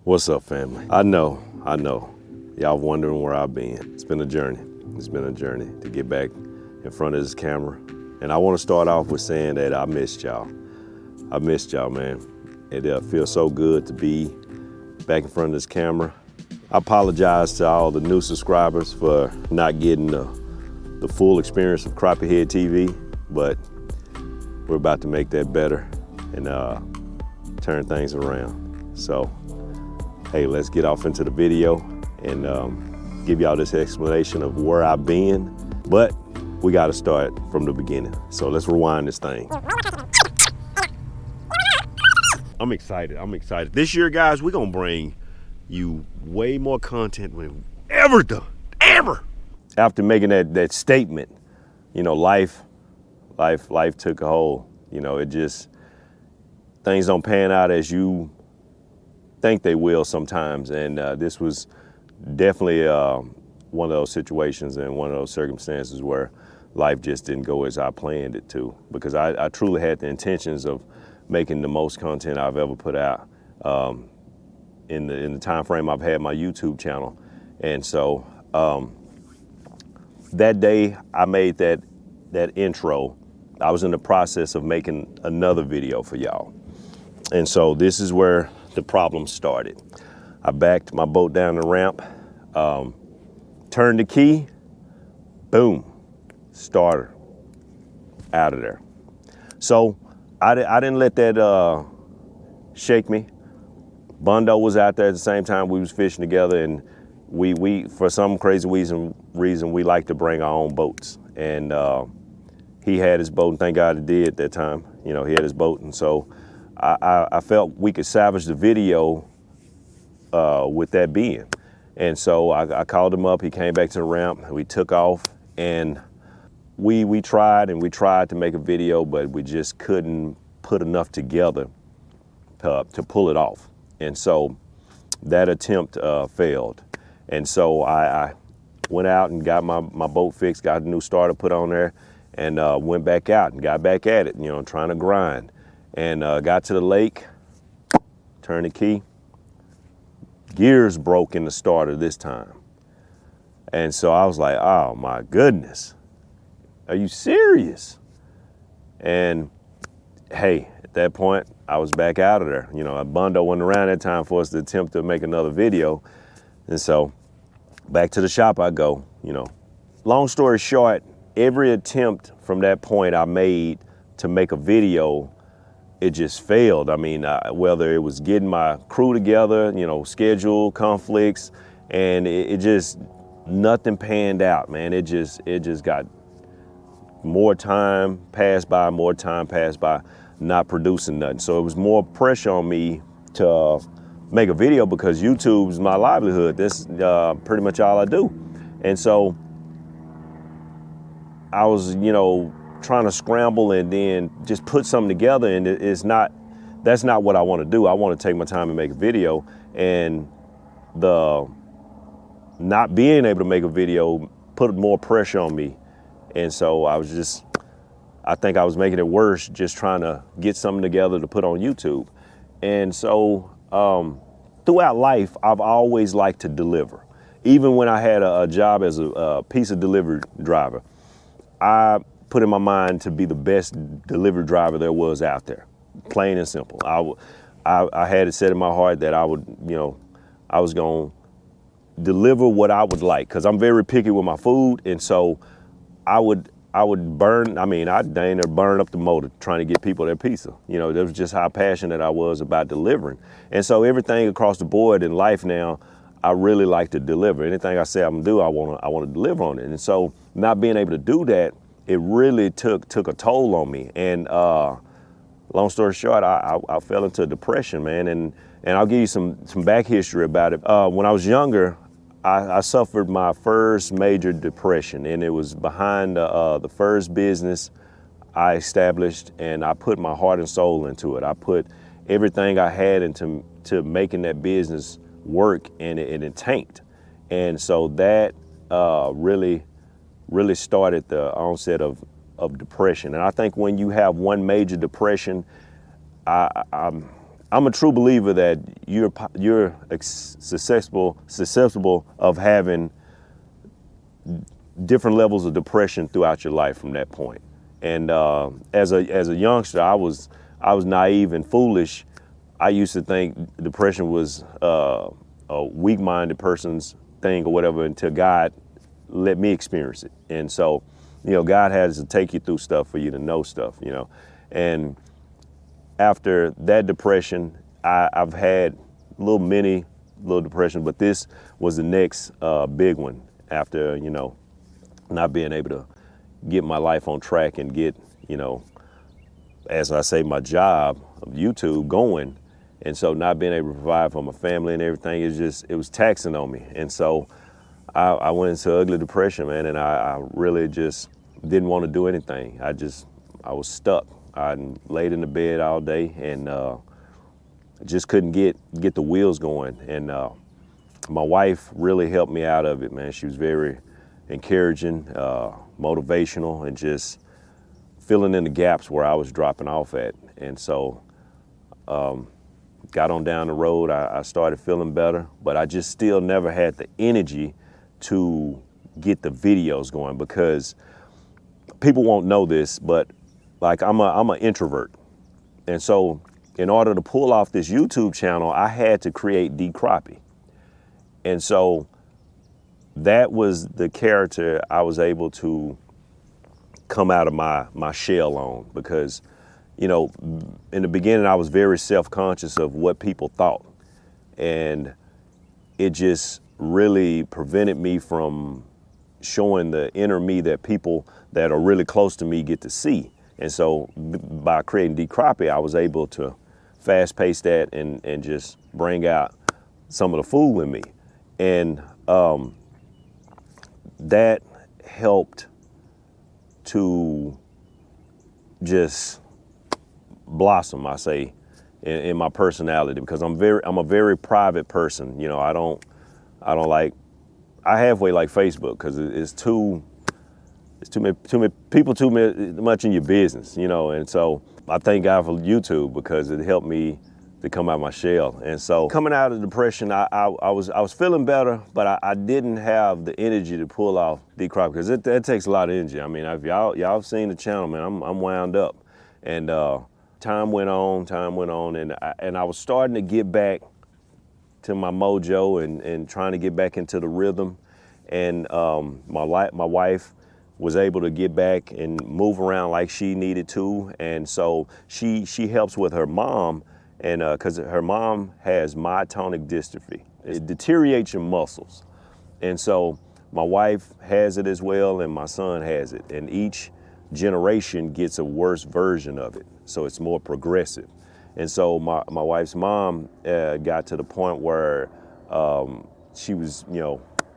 What's up, family? I know. Y'all wondering where I've been. It's been a journey. It's been a journey to get back in front of this camera. And I want to start off with saying that I missed y'all. I missed y'all, man. It feels so good to be back in front of this camera. I apologize to all the new subscribers for not getting the full experience of Crappie Head TV, but we're about to make that better and turn things around. So, hey, let's get off into the video and give y'all this explanation of where I've been, but we got to start from the beginning. So let's rewind this thing. I'm excited. This year, guys, we're gonna bring you way more content we've ever done, ever. After making that statement, you know, life took a hold. You know, things don't pan out as you think they will sometimes. And this was definitely one of those situations and one of those circumstances where life just didn't go as I planned it to, because I truly had the intentions of making the most content I've ever put out in the time frame I've had my YouTube channel. And so that day I made that intro, I was in the process of making another video for y'all. And so this is where the problem started. I backed my boat down the ramp, turned the key, boom, starter out of there. So I didn't let that shake me. Bondo was out there at the same time. We was fishing together, and we for some crazy reason we like to bring our own boats. And he had his boat, and thank God he did at that time. You know, he had his boat, and so I felt we could salvage the video with that being. And so I called him up. He came back to the ramp. We took off, and we tried to make a video, but we just couldn't put enough together to pull it off. And so that attempt failed. And so I went out and got my boat fixed, got a new starter put on there, and went back out and got back at it, you know, trying to grind. And got to the lake, turned the key, gears broke in the starter this time. And so I was like, oh my goodness, are you serious? And hey, at that point, I was back out of there. You know, Bondo wasn't around that time for us to attempt to make another video. And so back to the shop I go, you know. Long story short, every attempt from that point I made to make a video, it just failed. I mean, whether it was getting my crew together, you know, schedule conflicts, and it just, nothing panned out, man. It just got more time passed by, not producing nothing. So it was more pressure on me to make a video, because YouTube's my livelihood. This pretty much all I do. And so I was, you know, trying to scramble and then just put something together, and that's not what I want to do. I want to take my time and make a video, and the not being able to make a video put more pressure on me. And so I think I was making it worse just trying to get something together to put on YouTube. And so throughout life, I've always liked to deliver. Even when I had a job as a pizza delivery driver, I put in my mind to be the best delivery driver there was out there, plain and simple. I had it set in my heart that I would, you know, I was gonna deliver what I would like, because I'm very picky with my food. And so I would burn, I'd dang near burn up the motor trying to get people their pizza. You know, that was just how passionate I was about delivering. And so everything across the board in life now, I really like to deliver. Anything I say I'm gonna do, I wanna deliver on it. And so not being able to do that, it really took a toll on me. And long story short, I fell into depression, man. And I'll give you some back history about it. When I was younger, I suffered my first major depression, and it was behind the first business I established, and I put my heart and soul into it. I put everything I had into making that business work, and it tanked. And so that really started the onset of depression. And I think when you have one major depression, I'm a true believer that you're susceptible of having different levels of depression throughout your life from that point. And as a youngster, I was naive and foolish. I used to think depression was a weak-minded person's thing or whatever until God let me experience it. And so, God has to take you through stuff for you to know stuff, And after that depression, I've had little depression, but this was the next big one after, not being able to get my life on track and get, as I say, my job of YouTube going. And so not being able to provide for my family and everything, it was taxing on me. And so I went into ugly depression, man, and I really just didn't want to do anything. I was stuck. I laid in the bed all day and just couldn't get the wheels going. And my wife really helped me out of it, man. She was very encouraging, motivational, and just filling in the gaps where I was dropping off at. And so got on down the road. I started feeling better, but I just still never had the energy to get the videos going, because people won't know this, but like I'm an introvert. And so in order to pull off this YouTube channel, I had to create deecrappie. And so that was the character I was able to come out of my shell on, because, in the beginning I was very self-conscious of what people thought. And it just really prevented me from showing the inner me that people that are really close to me get to see. And so by creating deecrappie, I was able to fast pace that and just bring out some of the fool in me. And that helped to just blossom, I say, in my personality, because I'm a very private person. I halfway like Facebook, because it's too many people, too much in your business, and so I thank God for YouTube, because it helped me to come out of my shell. And so coming out of depression, I was feeling better, but I didn't have the energy to pull off deecrappie, because that takes a lot of energy. I mean, if y'all have seen the channel, man, I'm wound up. And time went on, and I was starting to get back to my mojo and trying to get back into the rhythm. And my wife was able to get back and move around like she needed to. And so she helps with her mom, and because her mom has myotonic dystrophy. It deteriorates your muscles. And so my wife has it as well, and my son has it. And each generation gets a worse version of it. So it's more progressive. And so my wife's mom got to the point where she was,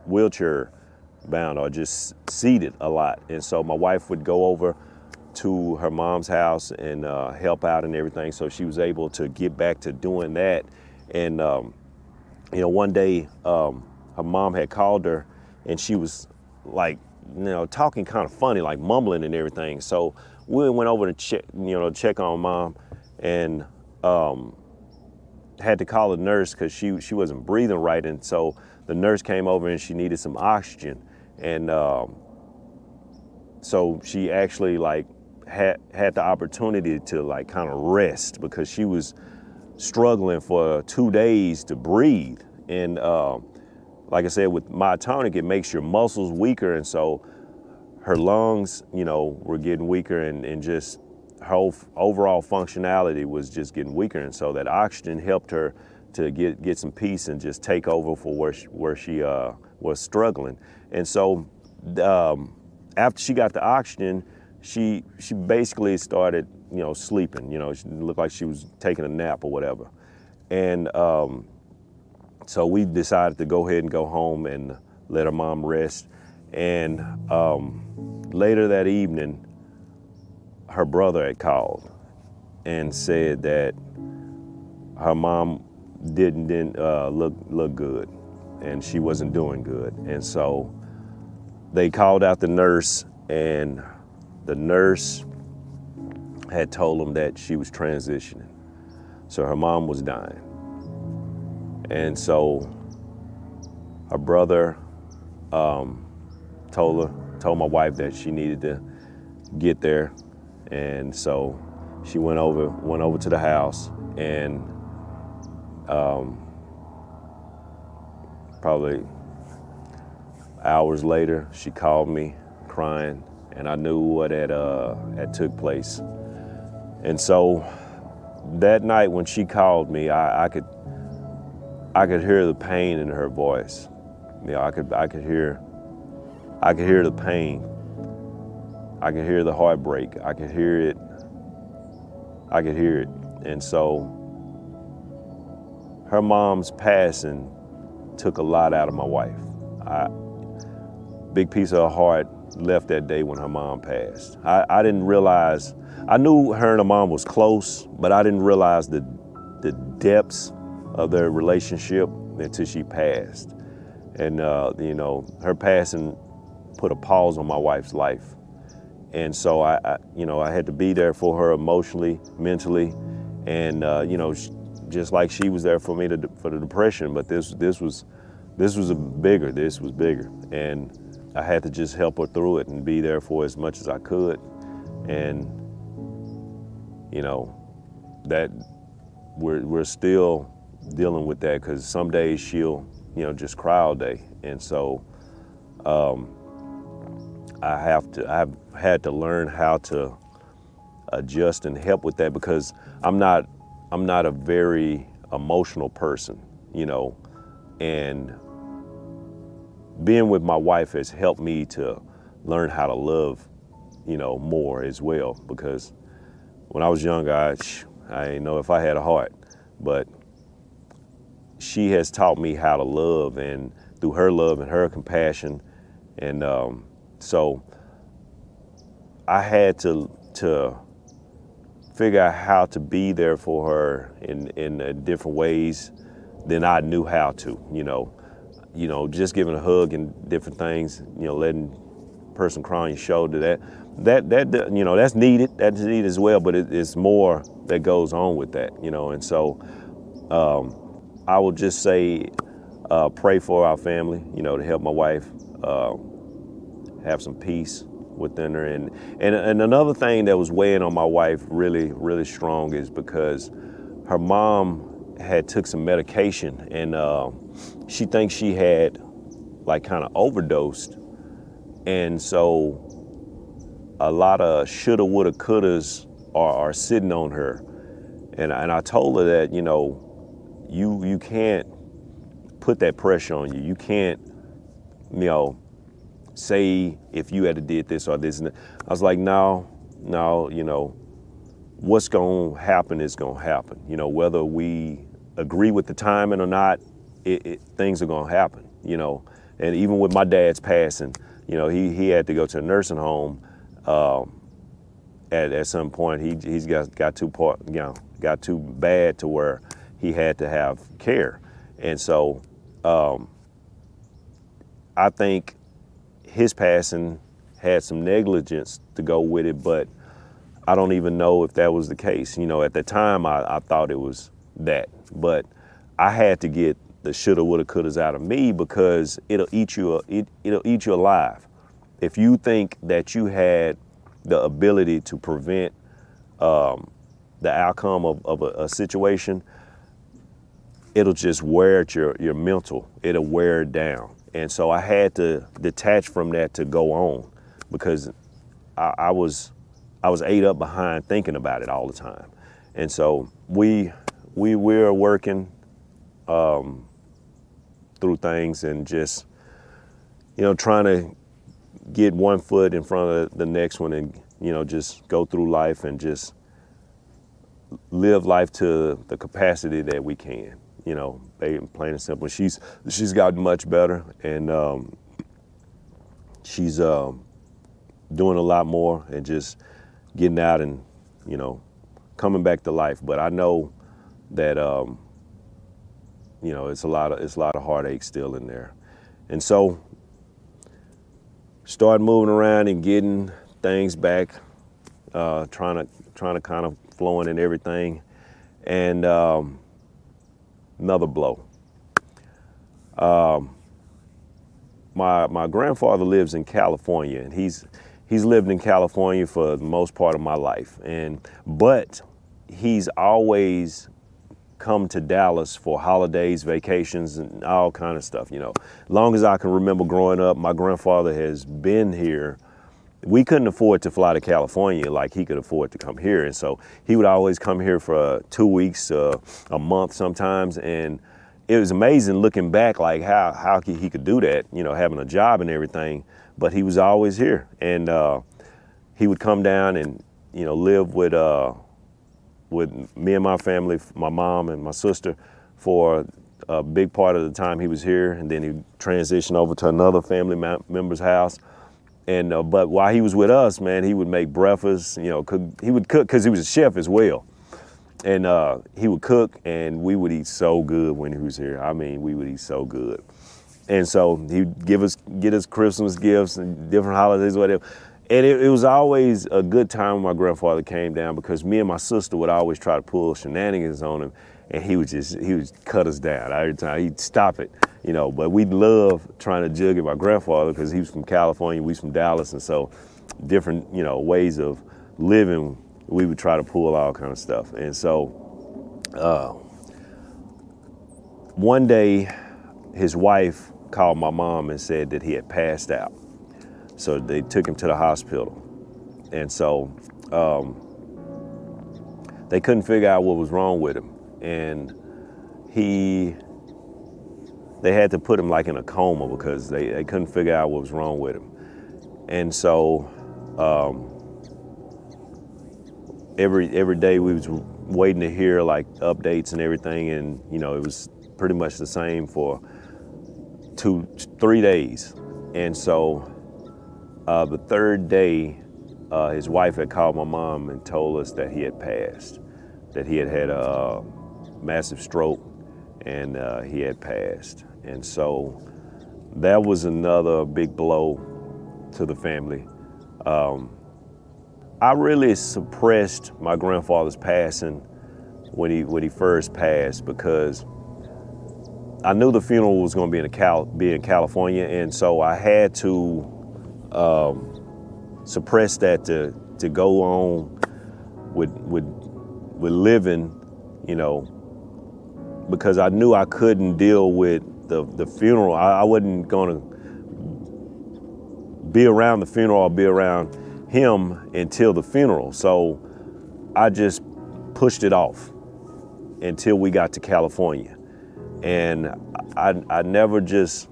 wheelchair bound or just seated a lot. And so my wife would go over to her mom's house and help out and everything. So she was able to get back to doing that. And, one day her mom had called her, and she was like, talking kind of funny, like mumbling and everything. So we went over to check on mom, and had to call a nurse because she wasn't breathing right. And so the nurse came over and she needed some oxygen. And so she actually had the opportunity to kind of rest, because she was struggling for 2 days to breathe. And like I said, with myotonic, it makes your muscles weaker. And so her lungs, were getting weaker, and just her overall functionality was just getting weaker. And so that oxygen helped her to get some peace and just take over for where she was struggling. And so after she got the oxygen, she basically started, sleeping. She looked like she was taking a nap or whatever. And so we decided to go ahead and go home and let her mom rest. And later that evening, her brother had called and said that her mom didn't look good, and she wasn't doing good. And so they called out the nurse, and the nurse had told them that she was transitioning. So her mom was dying. And so her brother told my wife that she needed to get there. And so she went over to the house, and probably hours later, she called me crying, and I knew what had took place. And so that night when she called me, I could hear the pain in her voice. You know, I could hear the pain. I could hear the heartbreak. I could hear it. And so her mom's passing took a lot out of my wife. Big piece of her heart left that day when her mom passed. I didn't realize, I knew her and her mom was close, but I didn't realize the depths of their relationship until she passed. And you know, her passing put a pause on my wife's life. And so I had to be there for her emotionally, mentally, and you know, just like she was there for me for the depression. But this was bigger, and I had to just help her through it and be there for as much as I could. And you know, that we're still dealing with that, because some days she'll, you know, just cry all day. And so I've had to learn how to adjust and help with that, because I'm not a very emotional person, you know, and being with my wife has helped me to learn how to love, you know, more as well. Because when I was younger, I didn't know if I had a heart, but she has taught me how to love, and through her love and her compassion. And so I had to figure out how to be there for her in different ways than I knew how to, you know, just giving a hug and different things, you know, letting a person cry on your shoulder, that you know, that's needed as well, but it's more that goes on with that, you know. And so I will just say, pray for our family, you know, to help my wife have some peace within her. And another thing that was weighing on my wife really, really strong is because her mom had took some medication, and she thinks she had like kind of overdosed. And so a lot of shoulda, woulda, couldas are sitting on her. And I told her that, you know, you can't put that pressure on you. You can't, you know, say if you had did this or this. And I was like, no, you know, what's gonna happen is gonna happen. You know, whether we agree with the timing or not, things are gonna happen, you know. And even with my dad's passing, you know, he had to go to a nursing home at some point. He's got too bad to where he had to have care. And so I think his passing had some negligence to go with it, but I don't even know if that was the case. You know, at the time I thought it was that, but I had to get the shoulda, woulda, couldas out of me, because it'll eat you alive. If you think that you had the ability to prevent the outcome of a situation, it'll just wear at your mental. It'll wear it down. And so I had to detach from that to go on, because I was ate up behind thinking about it all the time. And so we're working through things, and just, you know, trying to get one foot in front of the next one, and, you know, just go through life and just live life to the capacity that we can, you know, plain and simple. She's gotten much better, and she's doing a lot more and just getting out and, you know, coming back to life. But I know that you know, it's a lot of heartache still in there. And so start moving around and getting things back, trying to kind of flowing in everything. And another blow. My grandfather lives in California, and he's lived in California for the most part of my life. But he's always come to Dallas for holidays, vacations, and all kind of stuff. Long as I can remember growing up, my grandfather has been here. We couldn't afford to fly to California like he could afford to come here. And so he would always come here for 2 weeks, a month sometimes. And it was amazing looking back, like how he could do that, having a job and everything. But he was always here. And he would come down and, live with me and my family, my mom and my sister, for a big part of the time he was here. And then he transitioned over to another family member's house. And but while he was with us, man, he would make breakfast. He would cook because he was a chef as well. And he would cook, and we would eat so good when he was here. I mean, we would eat so good. And so he'd get us Christmas gifts and different holidays, whatever. And it was always a good time when my grandfather came down, because me and my sister would always try to pull shenanigans on him, and he would cut us down every time. He'd stop it, But we love trying to jug at my grandfather because he was from California, we from Dallas, and so different, ways of living. We would try to pull all kind of stuff. And so one day his wife called my mom and said that he had passed out. So they took him to the hospital. And so they couldn't figure out what was wrong with him. And they had to put him like in a coma because they couldn't figure out what was wrong with him. And so every day we was waiting to hear like updates and everything, and it was pretty much the same for 2-3 days. And so the third day, his wife had called my mom and told us that he had passed, that he had had a massive stroke, and he had passed. And so that was another big blow to the family. I really suppressed my grandfather's passing when he first passed, because I knew the funeral was going to be in California, and so I had to suppress that to go on with living, because I knew I couldn't deal with the funeral. I wasn't going to be around the funeral or be around him until the funeral. So I just pushed it off until we got to California. And I never just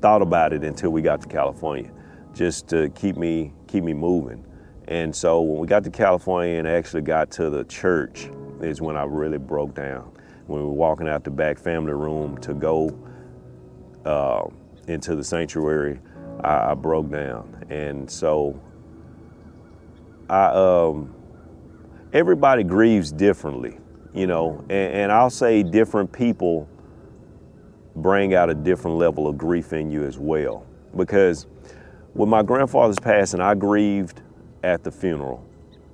thought about it until we got to California, just to keep me moving. And so when we got to California and actually got to the church is when I really broke down. When we were walking out the back family room to go into the sanctuary, I broke down. And so everybody grieves differently, and I'll say different people bring out a different level of grief in you as well. Because with my grandfather's passing, I grieved at the funeral,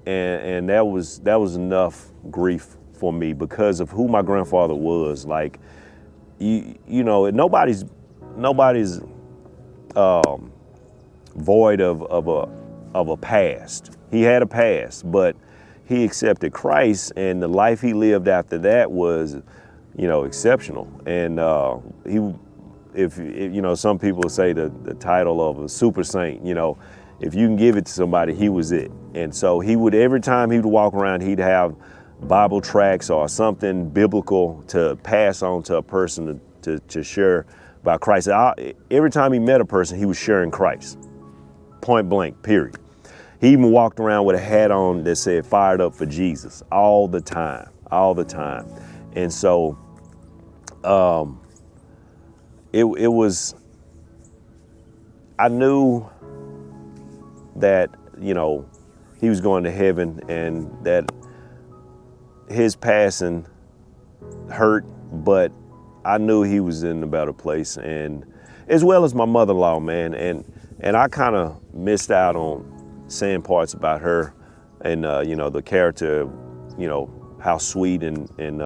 and that was enough grief for me because of who my grandfather was. Like, nobody's void of a past. He had a past, but he accepted Christ, and the life he lived after that was, exceptional. And if some people say the title of a super saint, if you can give it to somebody, he was it. And so every time he would walk around, he'd have Bible tracts or something biblical to pass on to a person to share about Christ. Every time he met a person, he was sharing Christ. Point blank, period. He even walked around with a hat on that said "Fired Up for Jesus" all the time. And so it was, I knew that, he was going to heaven, and that his passing hurt, but I knew he was in a better place, and as well as my mother-in-law, man. And I kind of missed out on saying parts about her and, the character, how sweet and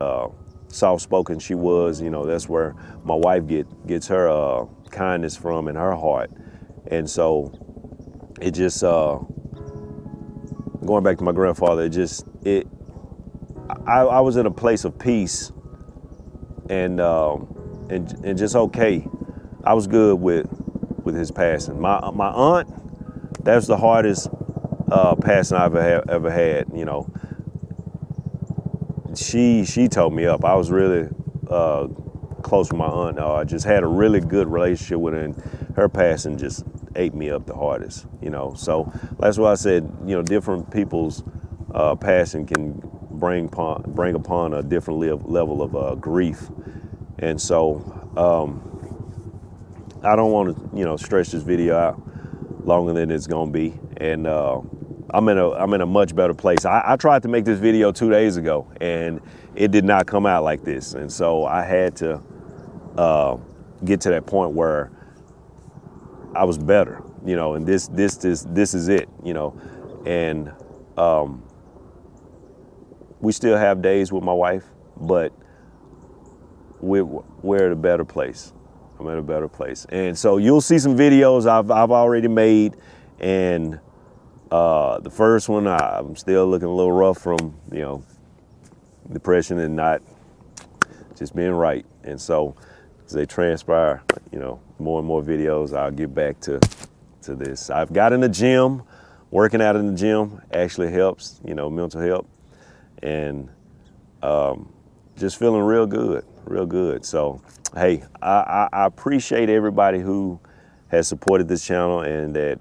soft-spoken she was. You know, that's where my wife gets her kindness from in her heart. And so it just, going back to my grandfather, I was in a place of peace and just okay. I was good with his passing. My aunt, that's the hardest passing I've ever had. You know, she told me up. I was really close with my aunt. I just had a really good relationship with her, and her passing just ate me up the hardest. You know, so that's why I said, you know, different people's passing can bring upon a different level of grief. And so I don't want to, you know, stretch this video out longer than it's gonna be. And I'm in a much better place. I tried to make this video 2 days ago, and it did not come out like this. And so I had to get to that point where I was better, you know. And this is it, you know. And we still have days with my wife, but we're at a better place. I'm at a better place. And so you'll see some videos I've already made. And the first one, I'm still looking a little rough from, you know, depression and not just being right. And so as they transpire, you know, more and more videos, I'll get back to this. I've got in the gym. Working out in the gym actually helps, you know, mental health. And just feeling real good, real good. So, hey, I appreciate everybody who has supported this channel and that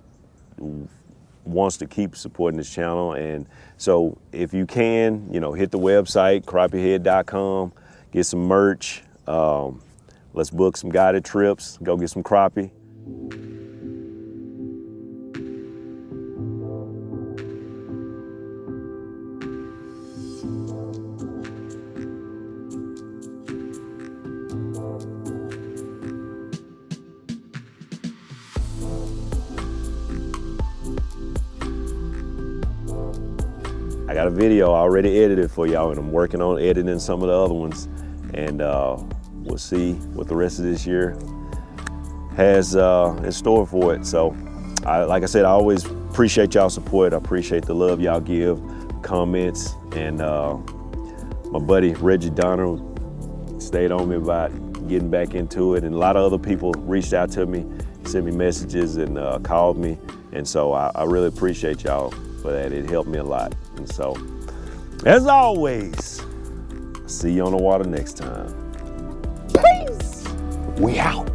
wants to keep supporting this channel. And so if you can, you know, hit the website, crappiehead.com, get some merch. Let's book some guided trips, go get some crappie. I got a video already edited for y'all, and I'm working on editing some of the other ones. And we'll see what the rest of this year has in store for it. So, like I said, I always appreciate y'all support. I appreciate the love y'all give, comments, and my buddy Reggie Donner stayed on me about getting back into it, and a lot of other people reached out to me, sent me messages, and called me. And so I really appreciate y'all for that. It helped me a lot. And so, as always, see you on the water next time. Peace. We out.